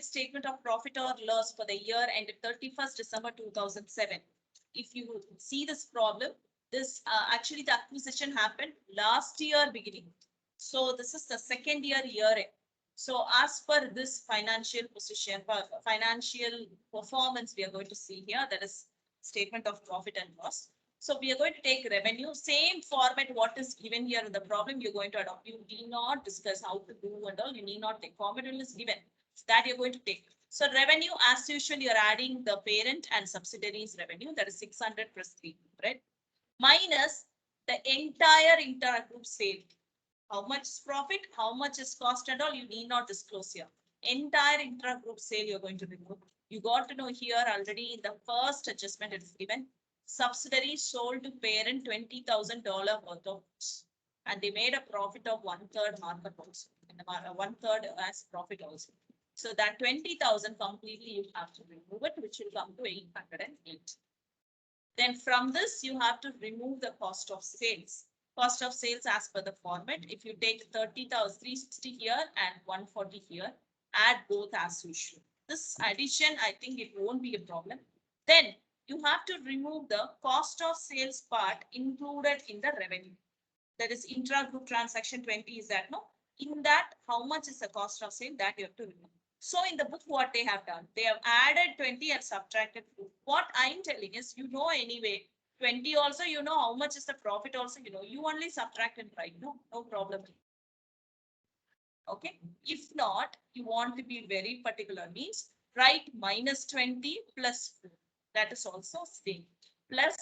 Statement of profit or loss for the year ended 31st December 2007. If you see this problem, this actually the acquisition happened last year beginning. So this is the second year end. So as per this financial position, financial performance, we are going to see here, that is statement of profit and loss. So we are going to take revenue, same format what is given here in the problem you're going to adopt. You need not discuss how to do and all, you need not take. Formula is given that you're going to take. So revenue, as usual, you're adding the parent and subsidiaries revenue, that is 600 plus 300, minus the entire intergroup sale. How much is profit, how much is cost and all, you need not disclose here. Entire intragroup sale you're going to remove. You got to know here already in the first adjustment it is given. Subsidiary sold to parent $20,000 worth of goods, and they made a profit of 1/3 markup also, and 1/3 as profit also. So that 20,000 completely you have to remove it, which will come to 808. Then from this, you have to remove the cost of sales. Cost of sales as per the format. If you take 30,000, 360 here and 140 here, add both as usual. This addition, I think it won't be a problem. Then you have to remove the cost of sales part included in the revenue. That is intra-group transaction 20 is that, no? In that, how much is the cost of sale that you have to remove. So in the book, what they have done, they have added 20 and subtracted 4. What I'm telling is, you know, anyway, 20 also, you know, how much is the profit also, you know, you only subtract and write, no problem. Okay. If not, you want to be very particular, means write minus 20 plus 4. That is also same. Plus,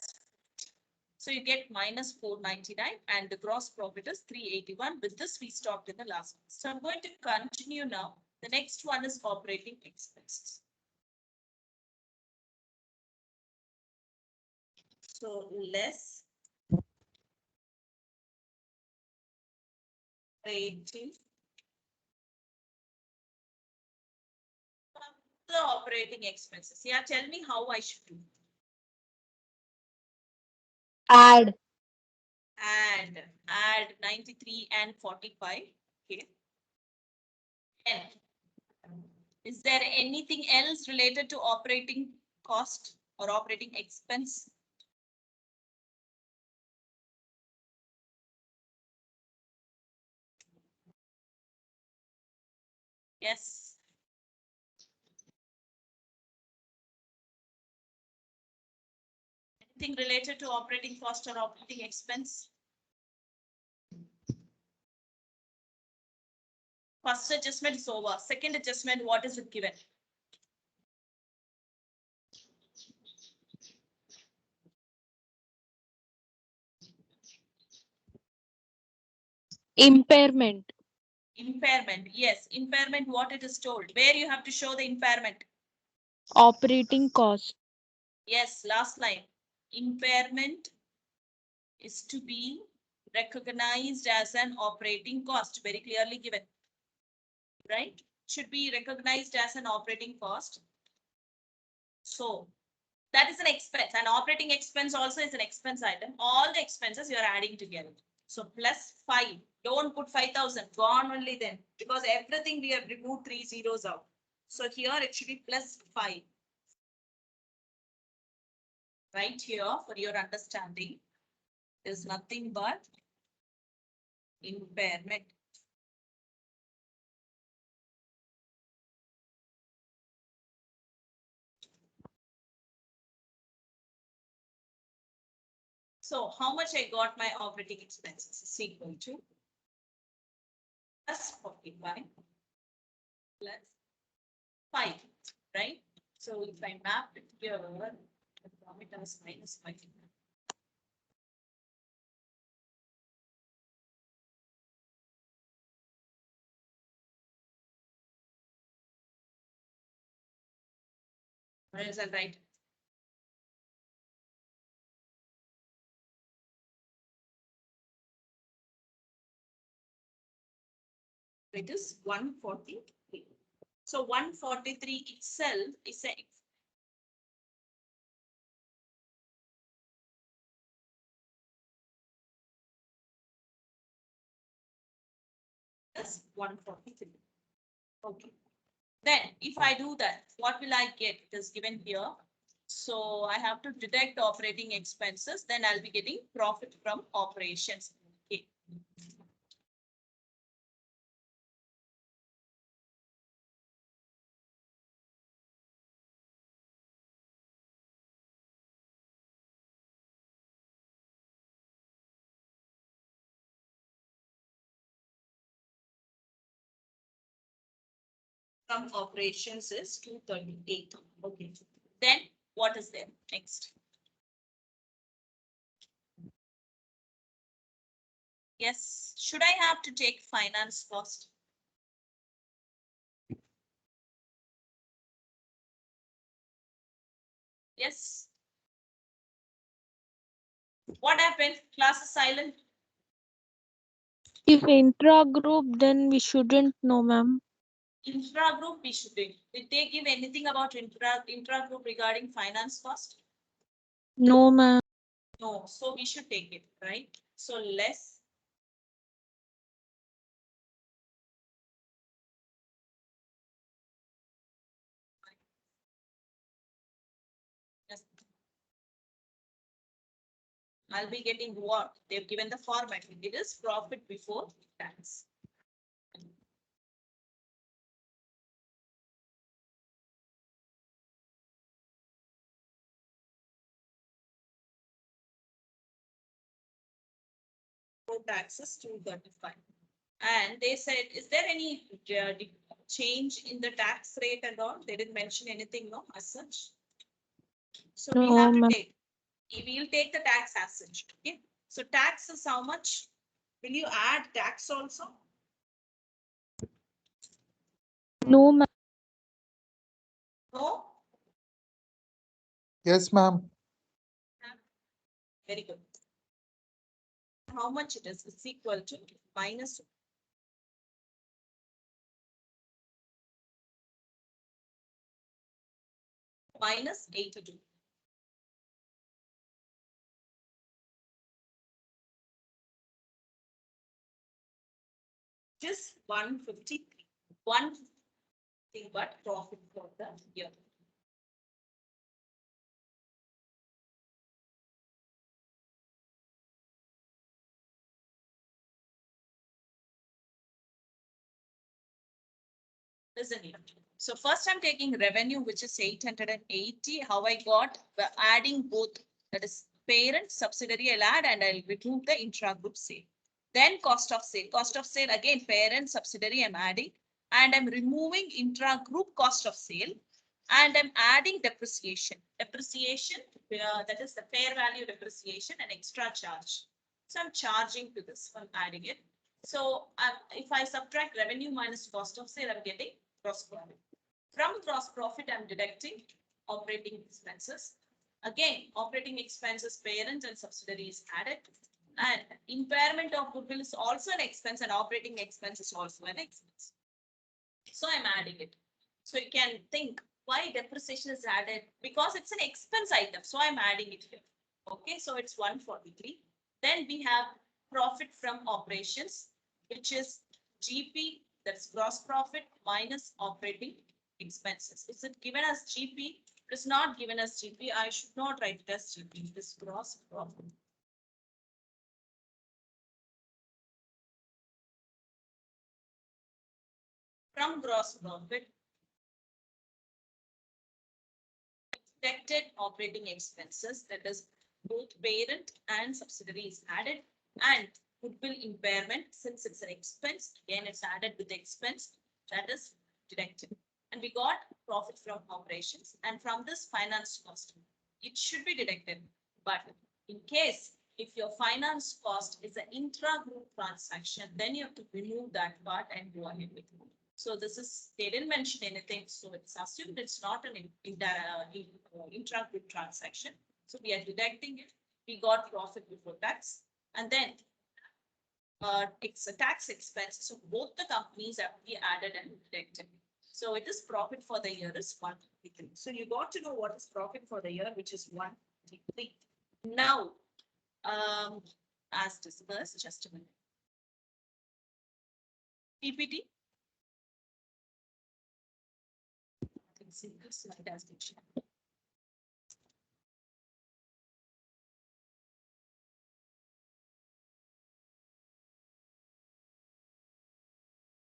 so you get minus 499 and the gross profit is 381. With this, we stopped in the last one. So I'm going to continue now. The next one is operating expenses. So less operating, the operating expenses. Yeah, tell me how I should do. Add. Add 93 and 45. Okay. And is there anything else related to operating cost or operating expense? Yes. Anything related to operating cost or operating expense? First adjustment is over. Second adjustment, what is it given? Impairment. Impairment. Yes, impairment, what it is told. Where you have to show the impairment. Operating cost. Yes, last line. Impairment is to be recognized as an operating cost. Very clearly given. Right? Should be recognized as an operating cost. So that is an expense. An operating expense also is an expense item. All the expenses you are adding together. So plus 5. Don't put 5,000. Gone only then. Because everything we have removed 3 zeros out. So here it should be plus 5. Right here for your understanding is nothing but impairment. So how much I got my operating expenses is equal to plus 45 plus 5, right? So if I map it here, the profit is minus 5. Where is that right? It is 143. So 143 itself is a plus 143. Okay. Then if I do that, what will I get? It is given here. So I have to deduct operating expenses, then I'll be getting profit from operations. Okay. From operations is 238. Okay. Then what is there next? Yes. Should I have to take finance cost? Yes. What happened? Class is silent. If intra-group, then we shouldn't know, ma'am. Intra-group we should do. Did they give anything about intra-group regarding finance cost? No, ma'am. No. So we should take it, right? So less. Yes. I'll be getting what? They've given the format. It is profit before tax. No taxes 235. And they said, is there any change in the tax rate and all? They didn't mention anything, no, as such. So we No, have to ma'am. take, we'll take the tax as such. Okay. So tax is how much? Will you add tax also? No, ma'am. No? Yes, ma'am. Very good. How much it is? It's equal to minus minus 82. Just 153. One thing but profit for the year. Listen here. So first I'm taking revenue, which is 880. How I got, we're adding both, that is parent subsidiary I'll add and I'll remove the intra-group sale. Then cost of sale. Cost of sale again parent subsidiary I'm adding and I'm removing intra-group cost of sale and I'm adding depreciation. Depreciation, that is the fair value depreciation and extra charge. So I'm charging to this, I'm adding it. So if I subtract revenue minus cost of sale, I'm getting gross profit. From gross profit, I'm deducting operating expenses. Again, operating expenses, parent and subsidiary is added. And impairment of goodwill is also an expense and operating expense is also an expense. So I'm adding it. So you can think why depreciation is added because it's an expense item. So I'm adding it here. Okay, so it's 143. Then we have profit from operations, which is GP, that's gross profit minus operating expenses. Is it given as GP? It is not given as GP. I should not write it as GP. It is gross profit. From gross profit, expected operating expenses, that is both parent and subsidiary is added, and goodwill impairment, since it's an expense, again it's added with the expense, that is deducted. And we got profit from operations, and from this finance cost, it should be deducted. But in case if your finance cost is an intra-group transaction, then you have to remove that part and go ahead with it. So this is, they didn't mention anything, so it's assumed it's not an intra-group transaction. So we are deducting it. We got profit before tax, and then it's a tax expense. So both the companies have to be added and deducted. So it is profit for the year is 153. So you got to know what is profit for the year, which is 153. Now, as discussed, just a minute. PPT. single slide has been shared.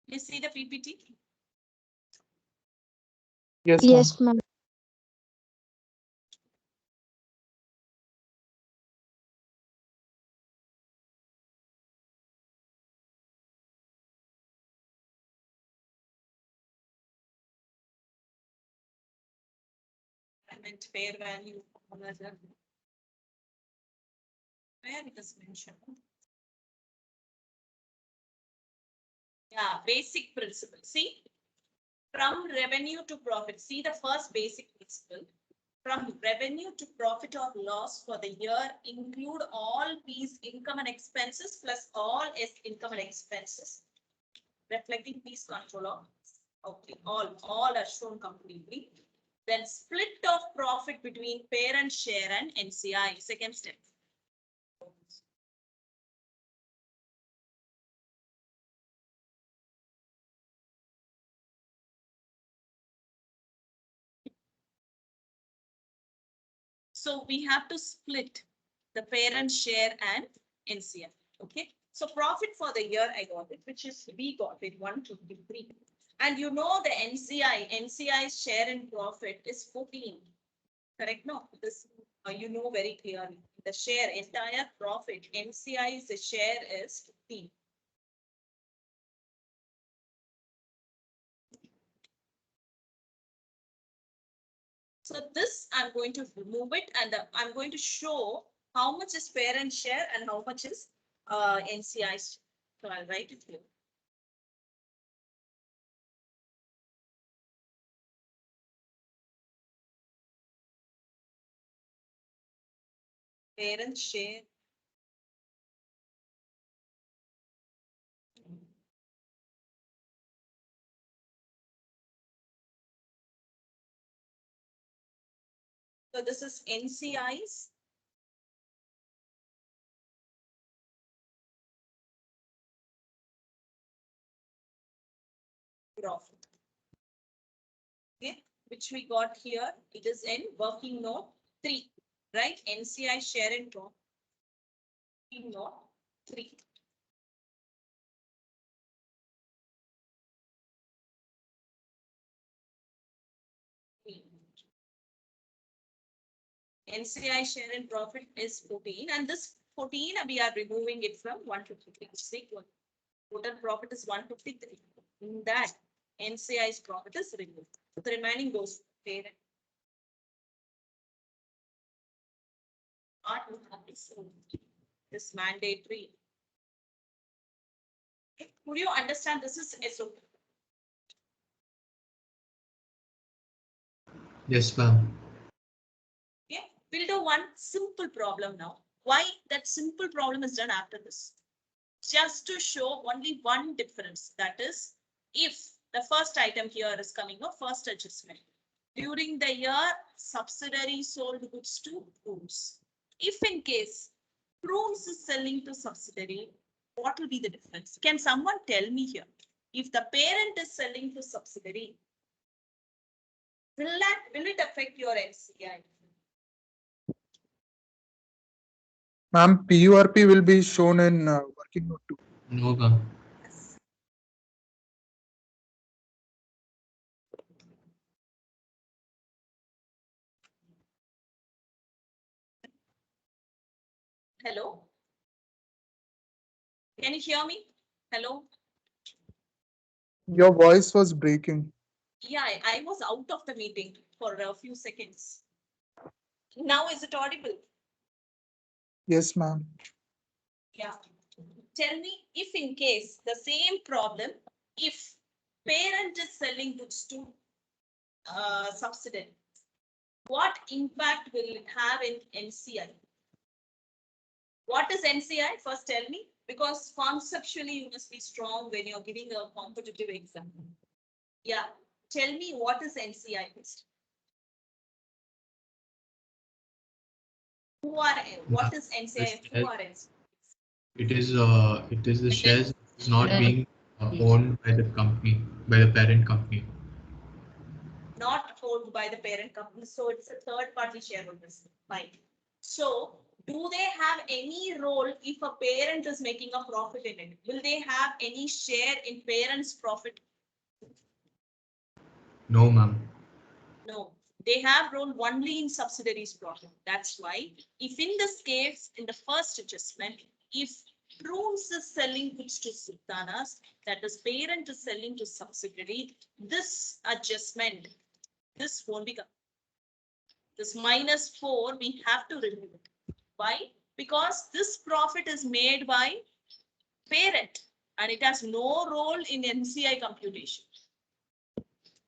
You see the PPT? Yes, Yes, ma'am. I meant fair value. Where it is mentioned. Yeah, basic principle. See, from revenue to profit. See the first basic principle. From revenue to profit or loss for the year include all P's income and expenses plus all S income and expenses. Reflecting P's control of, okay, all are shown completely. Then split of profit between parent share and NCI. Second step. So we have to split the parent share and NCI. Okay. So profit for the year I got it, which is we got it 153. And you know the NCI's share in profit is 14. Correct? No, this you know very clearly. The share entire profit NCI's share is 15. So this I'm going to remove it and I'm going to show how much is parent share and how much is NCI's. So I'll write it here. Parent share. So this is NCI's. Profit. Okay, which we got here. It is in working note 3, right? NCI share in profit. Working note 3. NCI share in profit is 14 and this 14 we are removing it from 153. See, total profit is 153. In that NCI's profit is removed. The remaining goes to parent. Not this mandatory. Could you understand this is SOP? yes, ma'am. Okay, we'll do one simple problem now. Why that simple problem is done after this? Just to show only one difference. That is, if the first item here is coming up, first adjustment. During the year, subsidiary sold goods to Prooms. If in case Prooms is selling to subsidiary, what will be the difference? Can someone tell me here? If the parent is selling to subsidiary, will it affect your NCI? Ma'am, PURP will be shown in working note 2. No, ma'am. Yes. Hello? Can you hear me? Hello? Your voice was breaking. Yeah, I was out of the meeting for a few seconds. Now is it audible? Yes, ma'am. Yeah. Tell me if in case the same problem, if parent is selling goods to subsidiary, what impact will it have in NCI? What is NCI? First tell me, because conceptually you must be strong when you're giving a competitive exam. Yeah, tell me what is NCI first. What is NCI? Who are NCI? It is the shares is not being owned by the company, by the parent company. Not owned by the parent company. So it's a third party shareholders. Fine. So do they have any role if a parent is making a profit in it? Will they have any share in parent's profit? No, ma'am. No, they have role only in subsidiaries profit. That's why if in this case, in the first adjustment, if Prunes is selling goods to sultanas, that is parent is selling to subsidiary, this adjustment, this won't be, this -4, we have to remove it. Why? Because this profit is made by parent and it has no role in NCI computation.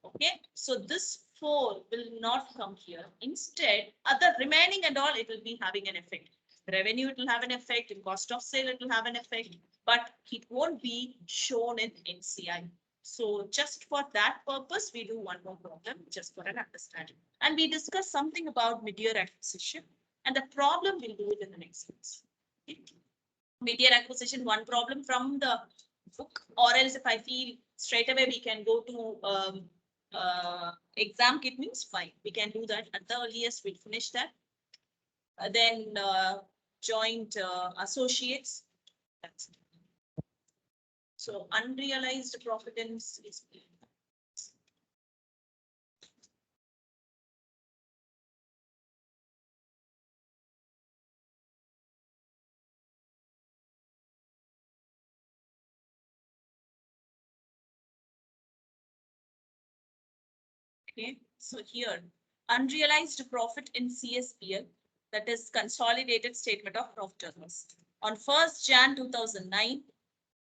Okay, so this 4 will not come here. Instead, other remaining and all, it will be having an effect. Revenue, it will have an effect. In cost of sale, it will have an effect, but it won't be shown in NCI. So just for that purpose, we do one more problem just for an understanding. And we discuss something about mid-year acquisition and the problem we'll do it in the next class. Okay. Mid-year acquisition, one problem from the book, or else if I feel straight away we can go to exam kit means fine. We can do that at the earliest. We'll finish that. Then joint associates. That's it. So unrealized profit in CSPL. Okay, so here unrealized profit in CSPL, that is consolidated statement of profit and loss. On 1st Jan 2009,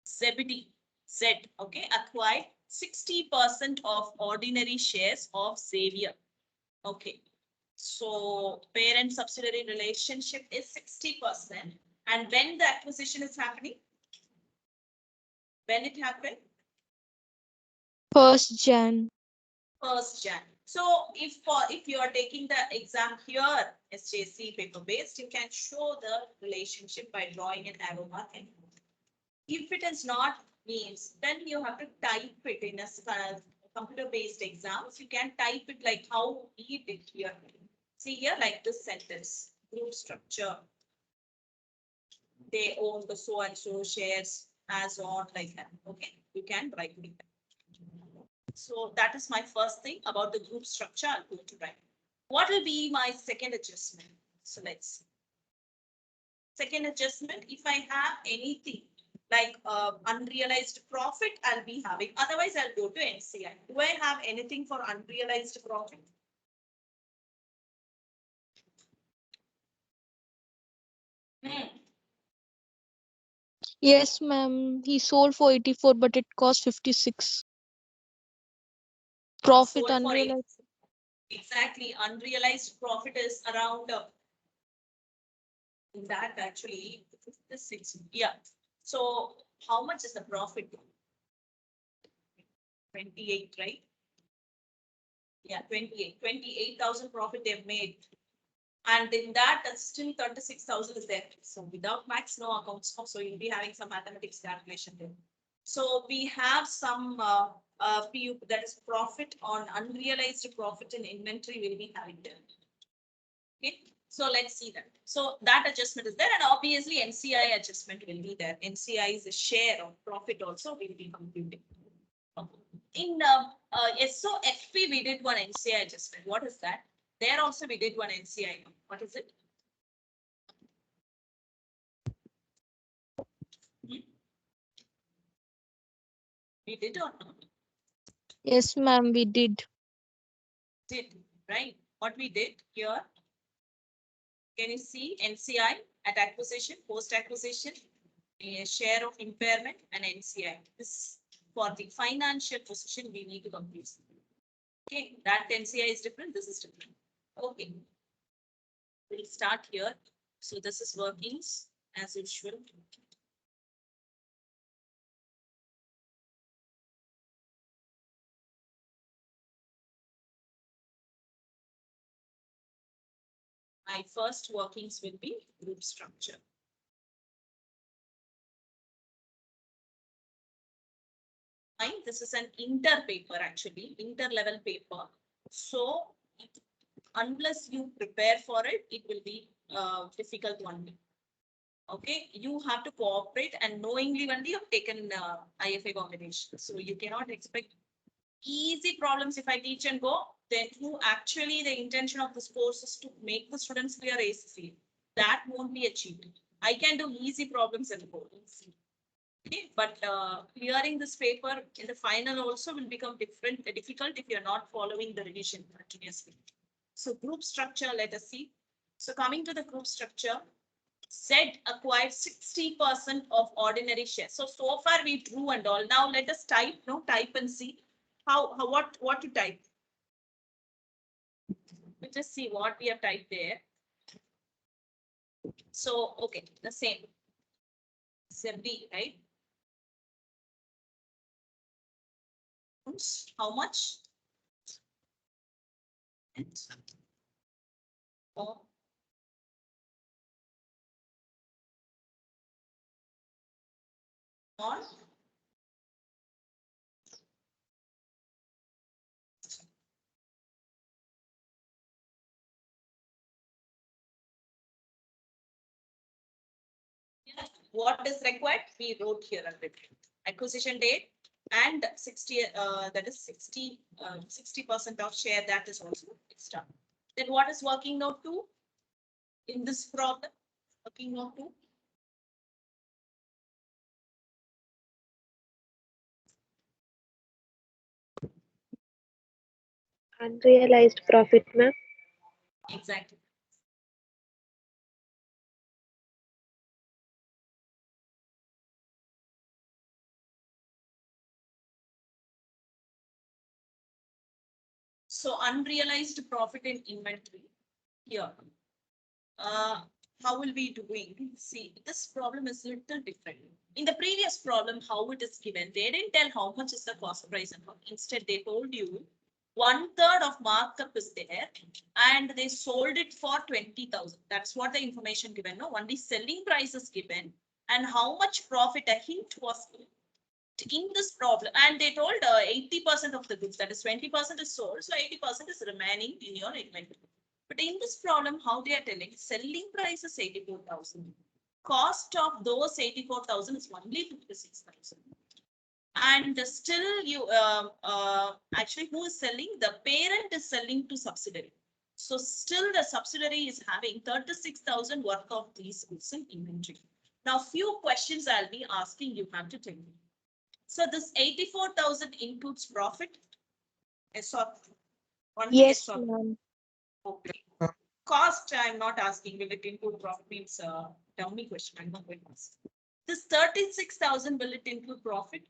ZBD Z, okay, acquired 60% of ordinary shares of Xavier. Okay, so parent subsidiary relationship is 60%. And when the acquisition is happening? When it happened? 1st Jan. 1st Jan. So if you are taking the exam here, SJC paper based, you can show the relationship by drawing an arrow mark. And if it is not means, then you have to type it in a computer based exams. You can type it like how we did here. See here, like this sentence, group structure. They own the so and so shares as on like that. Okay, you can write it. So that is my first thing about the group structure. I'll go to write. What will be my second adjustment? So let's see. Second adjustment, if I have anything like unrealized profit, I'll be having. Otherwise, I'll go to NCI. Do I have anything for unrealized profit? Yes, ma'am. He sold for 84, but it cost 56. Profit Sold for it. unrealized. Exactly. Unrealized profit is around that actually 56. Yeah. So how much is the profit? 28, right? Yeah, 28,000 profit they've made. And in that, still 36,000 is there. So without max, no accounts. So you'll be having some mathematics calculation there. So we have some PU, that is profit on unrealized profit in inventory will be having there. Okay, so let's see that. So that adjustment is there, and obviously NCI adjustment will be there. NCI is a share of profit also will be computed. In SOFP, we did one NCI adjustment. What is that? There also we did one NCI. What is it? We did or not? Yes, ma'am, we did. Did, right? What we did here. Can you see NCI at acquisition, post acquisition, a share of impairment and NCI. This for the financial position we need to compute. Okay, that NCI is different. This is different. Okay. We'll start here. So this is workings as usual. My first workings will be group structure. Fine, this is an inter paper actually, inter level paper. So unless you prepare for it, it will be difficult one. Okay, you have to cooperate and knowingly only you've taken IFA combination. So you cannot expect easy problems if I teach and go, then who actually the intention of this course is to make the students clear ACC. That won't be achieved. I can do easy problems and go. Okay, but clearing this paper in the final also will become difficult if you're not following the revision continuously. So group structure, let us see. So coming to the group structure, Z acquired 60% of ordinary shares. So far we drew and all. Now let us type and see what to type. We'll just see what we have typed there. So, okay, the same. Z, right? How much? Oh. On what is required? We wrote here already. Acquisition date and 60, that is 60% of share, that is also extra. Then what is working note 2 in this problem? Working note 2. Unrealized profit, ma'am. Exactly. So unrealized profit in inventory here. How will we doing? See, this problem is little different. In the previous problem, how it is given, they didn't tell how much is the cost price and all. Instead, they told you 1/3 of markup is there and they sold it for 20,000. That's what the information given. No, only selling price is given and how much profit, a hint was given in this problem. And they told 80% of the goods, that is 20% is sold, so 80% is remaining in your inventory. But in this problem, how they are telling, selling price is 84,000. Cost of those 84,000 is only 56,000. And still you, actually who is selling? The parent is selling to subsidiary. So still the subsidiary is having 36,000 worth of these goods in inventory. Now few questions I'll be asking, you have to tell me. So this 84,000 includes profit? Yes or only Yes, yes or no? ma'am. Okay. Cost, I'm not asking. Will it include profit? Means dummy question. I'm not going to ask. This 36,000, will it include profit?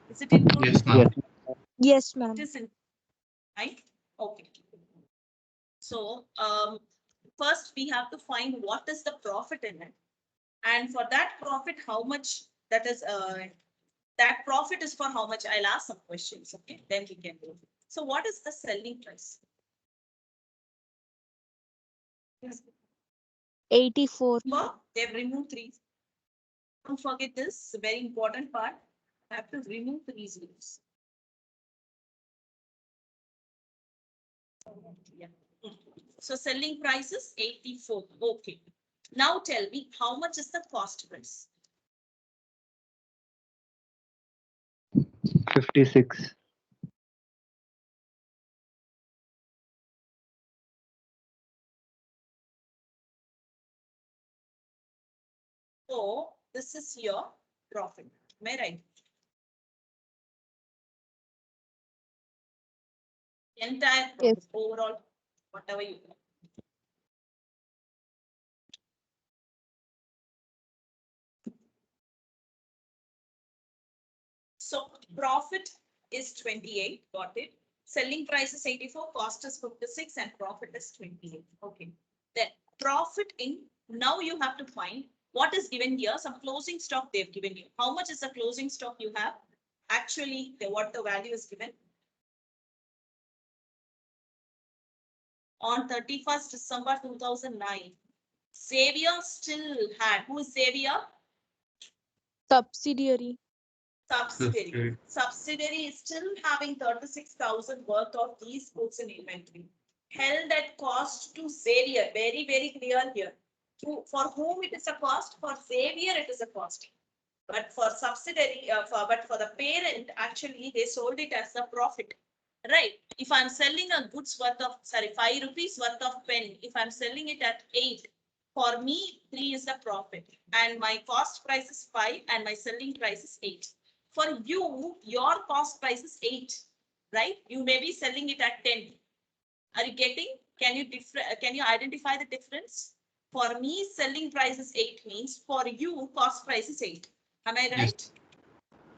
Is it include? Yes, ma'am. Yes, It ma'am. is in, right? Okay. So first we have to find what is the profit in it. And for that profit, how much that is that profit is for how much? I'll ask some questions. Okay, then we can do. So what is the selling price? 84. Well, they've removed 3. Don't forget this very important part. I have to remove 3 zeros. Yeah. So selling price is 84. Okay. Now tell me how much is the cost price? 56. So this is your profit. Am I right? Entire profit, Yes. overall, whatever you get. So profit is 28, got it. Selling price is 84, cost is 56 and profit is 28. Okay. Then profit in, now you have to find what is given here. Some closing stock they've given you. How much is the closing stock you have? Actually, what the value is given. On 31st December 2009, Xavier still had, who is Xavier? Subsidiary. Subsidiary. Subsidiary is still having 36,000 worth of these goods in inventory. Held at cost to Xavier. Very, very clear here. For whom it is a cost? For Xavier, it is a cost. But for subsidiary, but for the parent, actually, they sold it as a profit. Right. If I'm selling a goods worth of, 5 rupees worth of pen, if I'm selling it at 8, for me, 3 is the profit. And my cost price is 5 and my selling price is 8. For you, your cost price is 8, right? You may be selling it at 10. Are you getting? Can you identify the difference? For me, selling price is 8 means for you, cost price is 8. Am I right? Yes.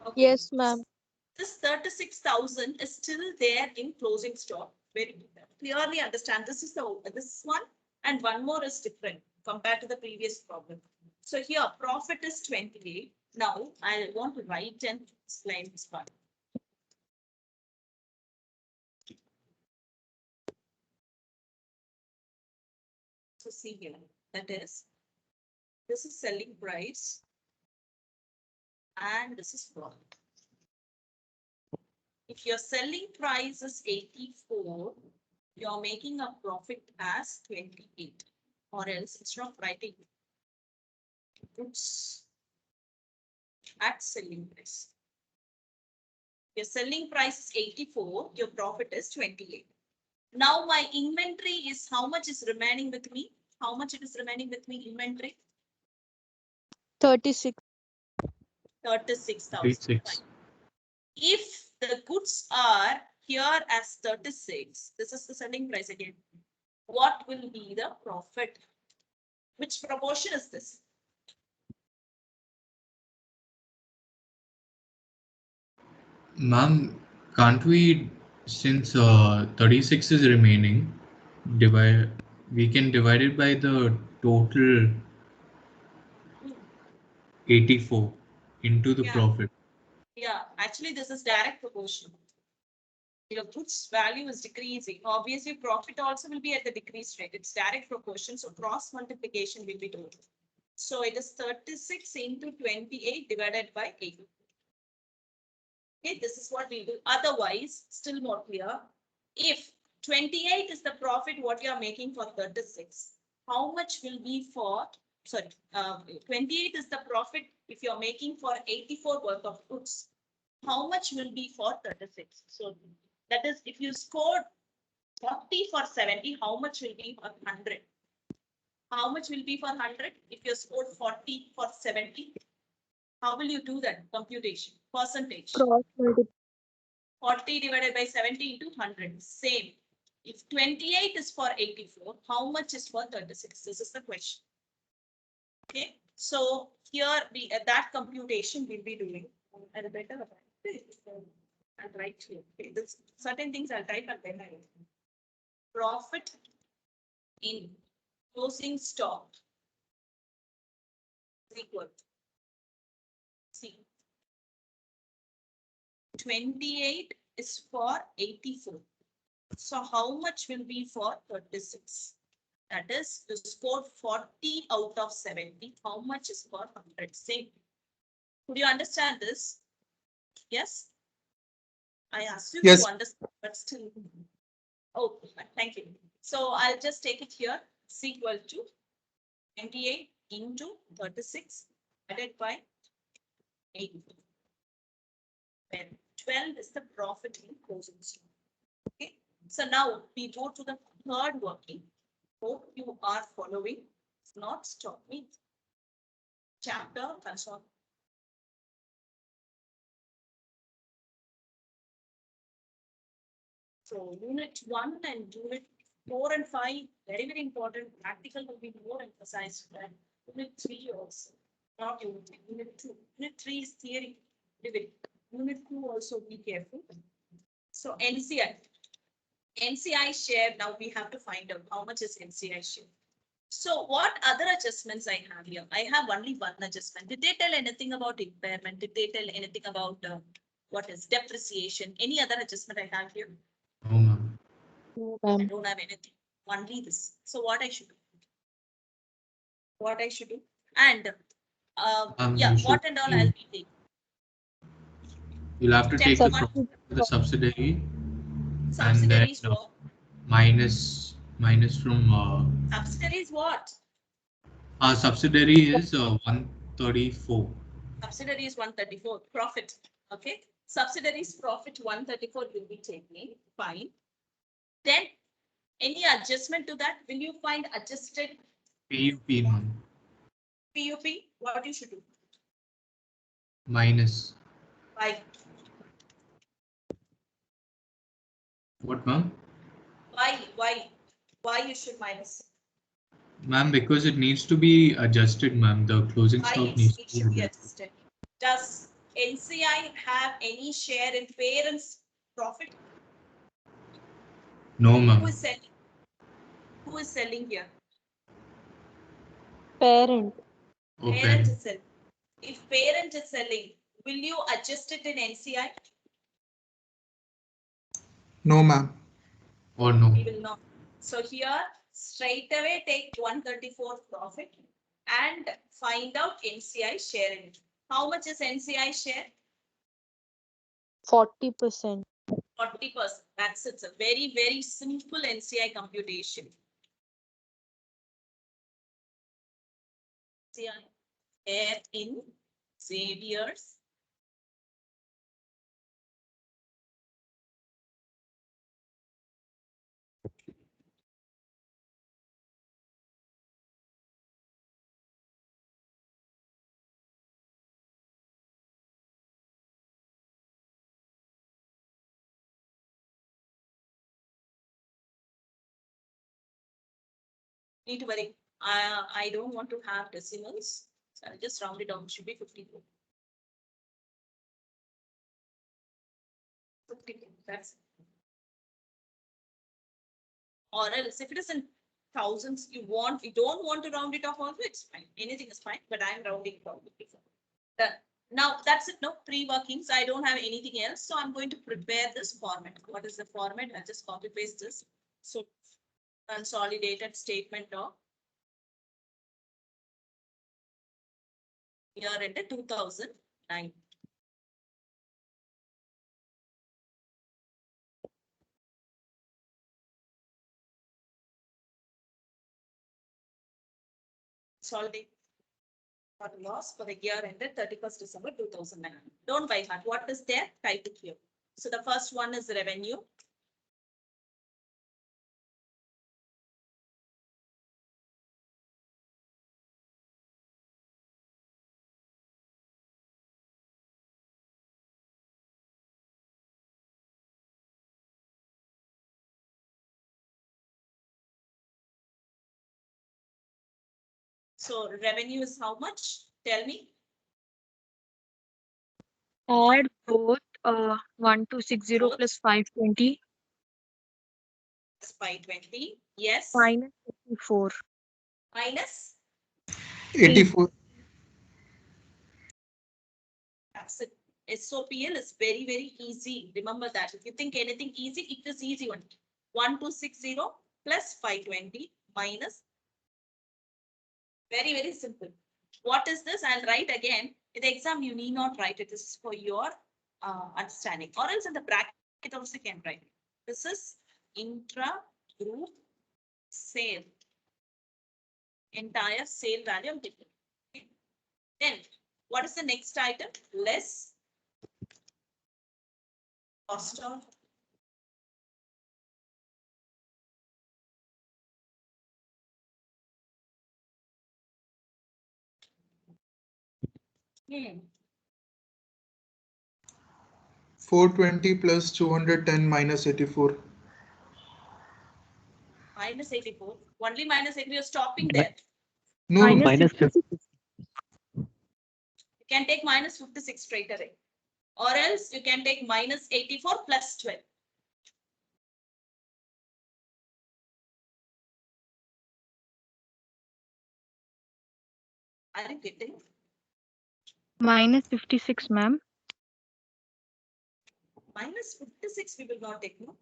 Okay. Yes, ma'am. This 36,000 is still there in closing stock. Very clearly understand this is this one and one more is different compared to the previous problem. So here profit is 28. Now I want to write and explain this part. So see here, that is, this is selling price and this is profit. If your selling price is 84, you're making a profit as 28, or else instead of writing goods at selling price. Your selling price is 84, your profit is 28. Now my inventory is how much is remaining with me? How much it is remaining with me inventory? 36. 36,000. 36. If the goods are here as 36, this is the selling price again. What will be the profit? Which proportion is this? Ma'am, can't we, since 36 is remaining, we can divide it by the total 84 into the Yeah. profit. Yeah, actually this is direct proportion. Your goods value is decreasing. Obviously, profit also will be at the decreased rate. It's direct proportion. So cross multiplication will be total. So it is 36 into 28 divided by 8. Okay, this is what we do. Otherwise, still more clear. If 28 is the profit what you are making for 36, how much will be for, 28 is the profit if you're making for 84 worth of goods. How much will be for 36? So that is, if you scored 40 for 70, how much will be for 100? How much will be for 100 if you scored 40 for 70? How will you do that computation? Percentage. Cross multiplication. 40 divided by 70 into 100. Same. If 28 is for 84, how much is for 36? This is the question. Okay. So here we that computation we'll be doing at a better. I'll write here. Okay. This, certain things I'll type and then I will. Profit in closing stock is equal. See. 28 is for 84. So how much will be for 36? That is, you scored 40 out of 70. How much is for 100? Same. Could you understand this? Yes? I asked you Yes. to understand, but still. Oh, thank you. So I'll just take it here. It's equal to 28 into 36 divided by 8. Then 12 is the profit in closing stock. Okay. So now we go to the third working. Hope you are following. If not, stop me. Chapter consult. So unit 1 and unit 4 and 5, very, very important. Practical will be more emphasized than unit 3 also. Not unit 3, unit 2. Unit 3 is theory. Unit 2 also be careful. So NCI. NCI share, now we have to find out how much is NCI share. So what other adjustments I have here? I have only one adjustment. Did they tell anything about impairment? Did they tell anything about what is depreciation? Any other adjustment I have here? No, ma'am. No, I ma'am. don't have anything. Only this. So what I should do? What I should do? And yeah, You should what and all I'll be taking. You'll have to Step take the one. profit of the subsidiary and then Subsidiaries what? minus from Subsidiaries what? our subsidiary is 134. Subsidiary is 134. Profit. Okay. Subsidiaries profit 134 will be taken. Fine. Then any adjustment to that? Will you find adjusted PUP, ma'am. PUP? What you should do? Minus. Why? What, ma'am? Why you should minus? Ma'am, because it needs to be adjusted, ma'am. The closing Why stock needs it to should be be adjusted. adjusted? Does NCI have any share in parents' profit? No, Who ma'am. is selling? Who is selling here? Parent. Okay. Parent is selling. If parent is selling, will you adjust it in NCI? No, ma'am. Or no. We will not. So here, straight away take 134 profit and find out NCI share in it. How much is NCI share? 40%. 40%. That's it. It's a very, very simple NCI computation. NCI share in Xavier's. Need to worry. I don't want to have decimals. So I'll just round it down. It should be 54. 54. That's or else if it is in thousands, you don't want to round it off also, it's fine. Anything is fine, but I'm rounding it off before. Done. Now that's it. No pre-workings. I don't have anything else. So I'm going to prepare this format. What is the format? I'll just copy paste this. So consolidated statement of year ended 2009. Consolidate for loss for the year ended 31st December 2009. Don't buy heart. What is there? Type it here. So the first one is revenue. So revenue is how much? Tell me. Add both 1260 Both. plus 520 520. Yes. minus 54. Minus. 84. That's it. SOPL is very, very easy. Remember that. If you think anything easy, it is easy one. 1260 plus 520 minus. Very, very simple. What is this? I'll write again. In the exam, you need not write it. This is for your understanding. Or else in the bracket also you can write. This is intra-group sale. Entire sale value of different. Okay. Then, what is the next item? Less cost of hmm. 420 plus 210 minus 84. Minus 84. Only minus 80, you're stopping there. No, Minus Minus 56. 50. You can take minus 56 straight away. Or else you can take minus 84 plus 12. Are you getting? Minus 56, ma'am. Minus 56 we will not take, no?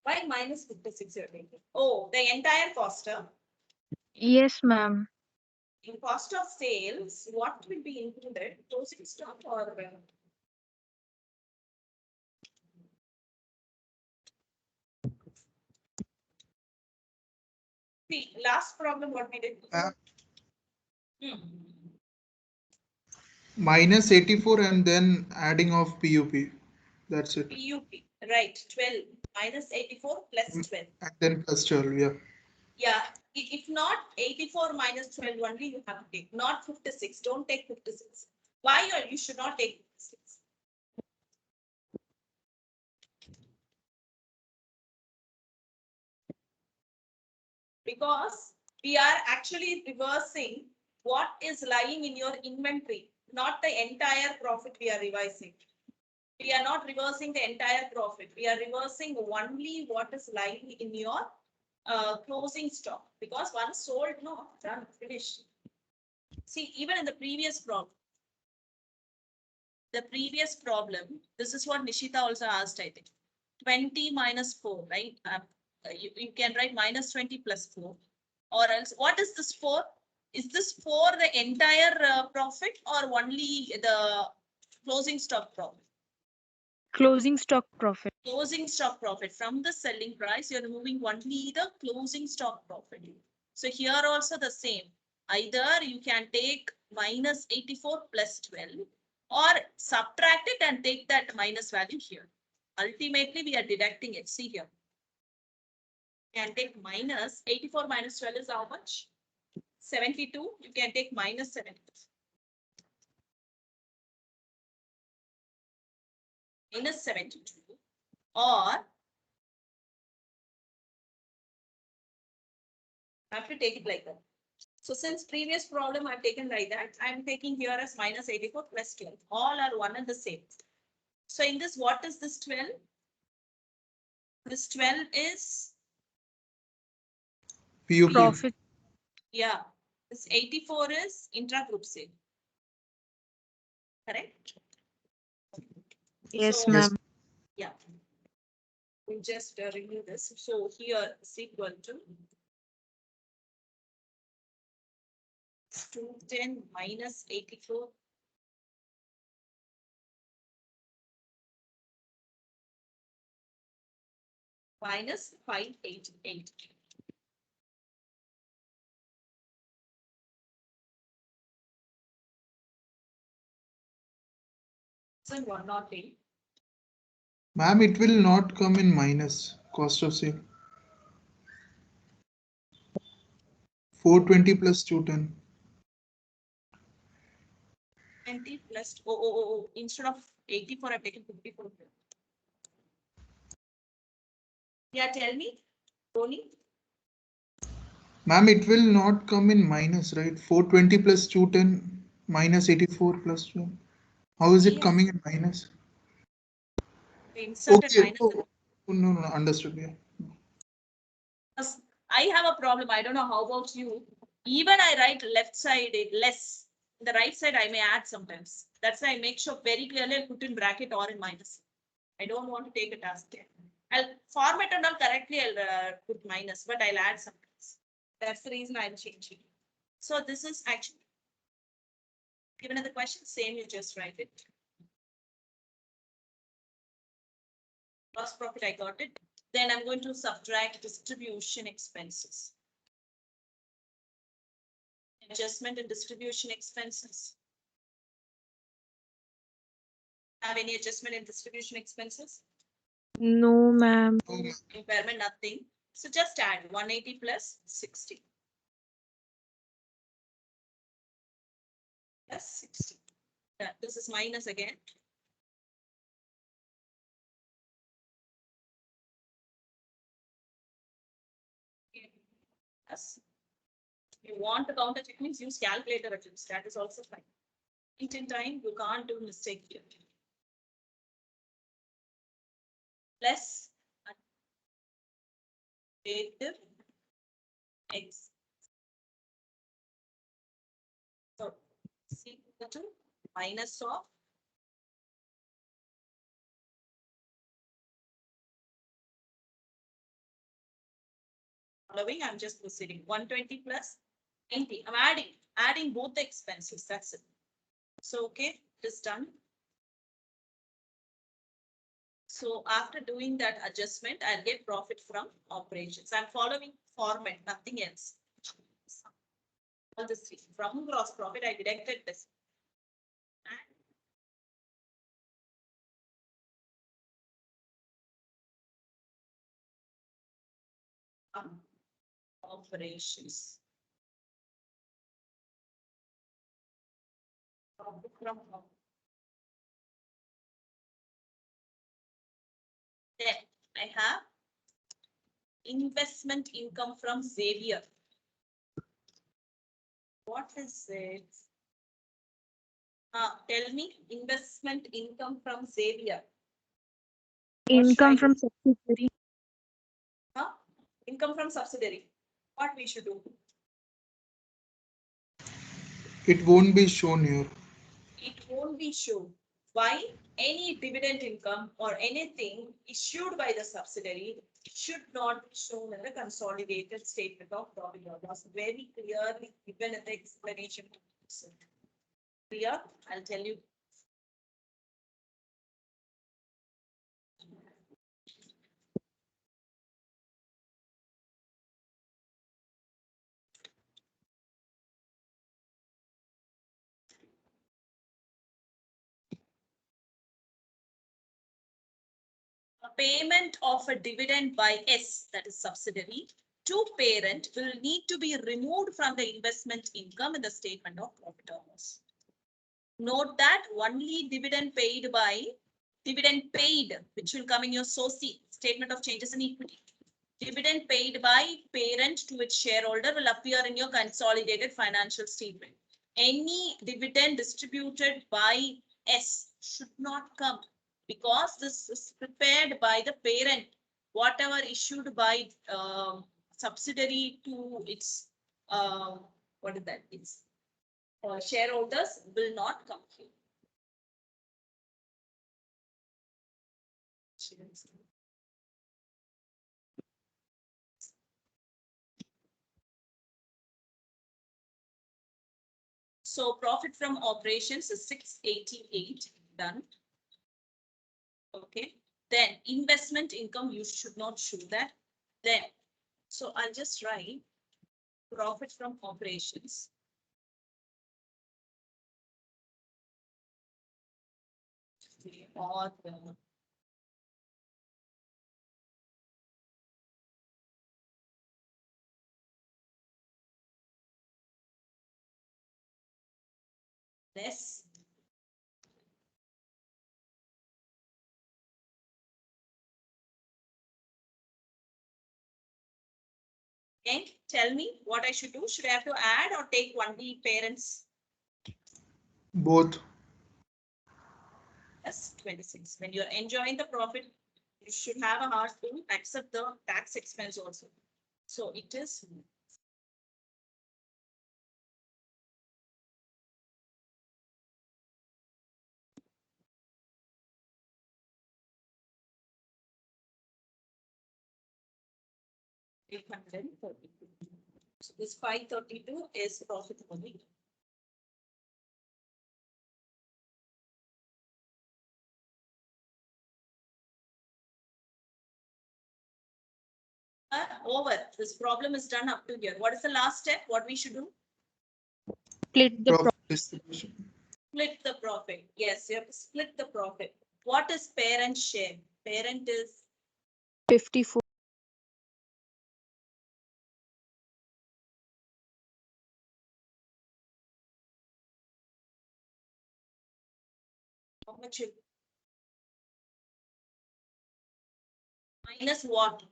Why minus 56 you're taking? Oh, the entire cost, huh? Yes, ma'am. In cost of sales, what will be included? Closing stock or? See, last problem what we did. Hmm. Minus 84 and then adding of PUP. That's it. PUP, right, 12 minus 84 plus 12. And then plus 12, yeah. Yeah, if not 84 minus 12 only you have to take, not 56. Don't take 56. Why you should not take 56? Because we are actually reversing what is lying in your inventory, not the entire profit we are revising. We are not reversing the entire profit. We are reversing only what is lying in your closing stock, because once sold, no, done, finished. See, even in the previous problem, this is what Nishita also asked, I think. 20 minus 4, right? You can write minus 20 plus 4. Or else, what is this for? Is this for the entire profit or only the closing stock profit? Closing stock profit. Closing stock profit. From the selling price, you're removing only the closing stock profit. So here also the same. Either you can take minus 84 plus 12 or subtract it and take that minus value here. Ultimately, we are deducting it. See here. You can take minus 84 minus 12 is how much? 72. You can take minus 72. Minus 72 or I have to take it like that. So since previous problem I've taken like that, I'm taking here as minus 84 plus 12. All are one and the same. So in this, what is this 12? This 12 is, PUP. Profit. yeah, this 84 is intra-group sale. Correct? Yes, So, ma'am. yeah. We'll just review this. So here is equal to 210 minus 84. Minus 588. So 108. Ma'am, it will not come in minus cost of sale. 420 plus 210. 20 plus, oh, instead of 84, I've taken 54. Yeah, tell me, Tony. Ma'am, it will not come in minus, right? 420 plus 210 minus 84 plus 12. How is it Yes. coming in minus? We inserted Okay. minus. Oh, no, understood. Yeah. Because I have a problem. I don't know how about you. Even I write left side less. The right side I may add sometimes. That's why I make sure very clearly I put in bracket or in minus. I don't want to take a task there. I'll format and all correctly. I'll put minus, but I'll add sometimes. That's the reason I'm changing. So this is actually given in the question, same, you just write it. Gross profit, I got it. Then I'm going to subtract distribution expenses. Adjustment in distribution expenses. Have any adjustment in distribution expenses? No, ma'am. Oh, ma'am. Impairment, nothing. So just add 180 plus 60. Plus 60. Yeah, this is minus again. Yes. You want to counter check means use calculator at least. That is also fine. In time, you can't do mistake here. Plus administrative x. So C equal to minus of following. I'm just proceeding 120 plus 90. I'm adding both the expenses. That's it. So, okay, it is done. So after doing that adjustment, I'll get profit from operations. I'm following format, nothing else. All the three. From gross profit, I deducted this. And operations. Profit from then I have investment income from Xavier. What is it? Tell me, investment income from Xavier. Income from subsidiary. Income from subsidiary. What we should do? It won't be shown here. It won't be shown. Why? Any dividend income or anything issued by the subsidiary should not be shown in the consolidated statement of profit or loss. Very clearly given in the explanation. Clear? I'll tell you. A payment of a dividend by S, that is subsidiary, to parent will need to be removed from the investment income in the statement of profit or loss. Note that only dividend paid, which will come in your SOC, statement of changes in equity. Dividend paid by parent to its shareholder will appear in your consolidated financial statement. Any dividend distributed by S should not come because this is prepared by the parent. Whatever issued by subsidiary to its what is that? Its shareholders will not come here. So profit from operations is 688 done. Okay. Then investment income, you should not show that. Then, so I'll just write profit from operations. Or less okay, tell me what I should do. Should I have to add or take only parents? Both. Yes, 26. When you're enjoying the profit, you should have a heart to accept the tax expense also. So it is 832. So this 532 is profit only. Over. This problem is done up to here. What is the last step? What we should do? Split the Profit distribution. Split the profit. Yes, you have to split the profit. What is parent share? Parent is 54. how much? Minus what?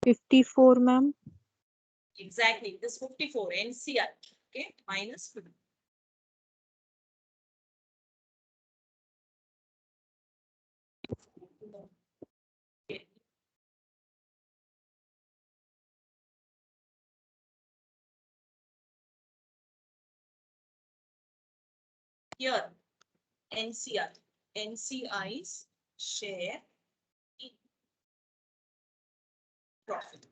54, ma'am. Exactly. This 54 NCR. Okay, minus 50. Okay. Here, NCI's share in profit.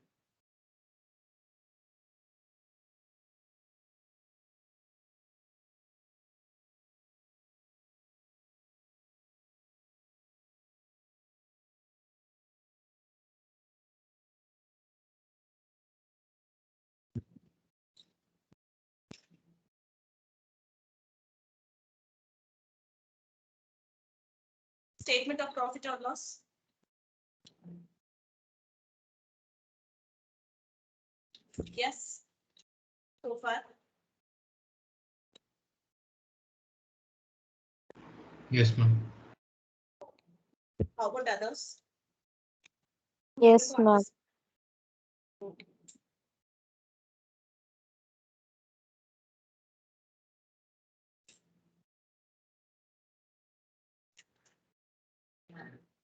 statement of profit or loss? Yes. So far, Yes, ma'am. how about others? Yes, Able to ma'am. understand?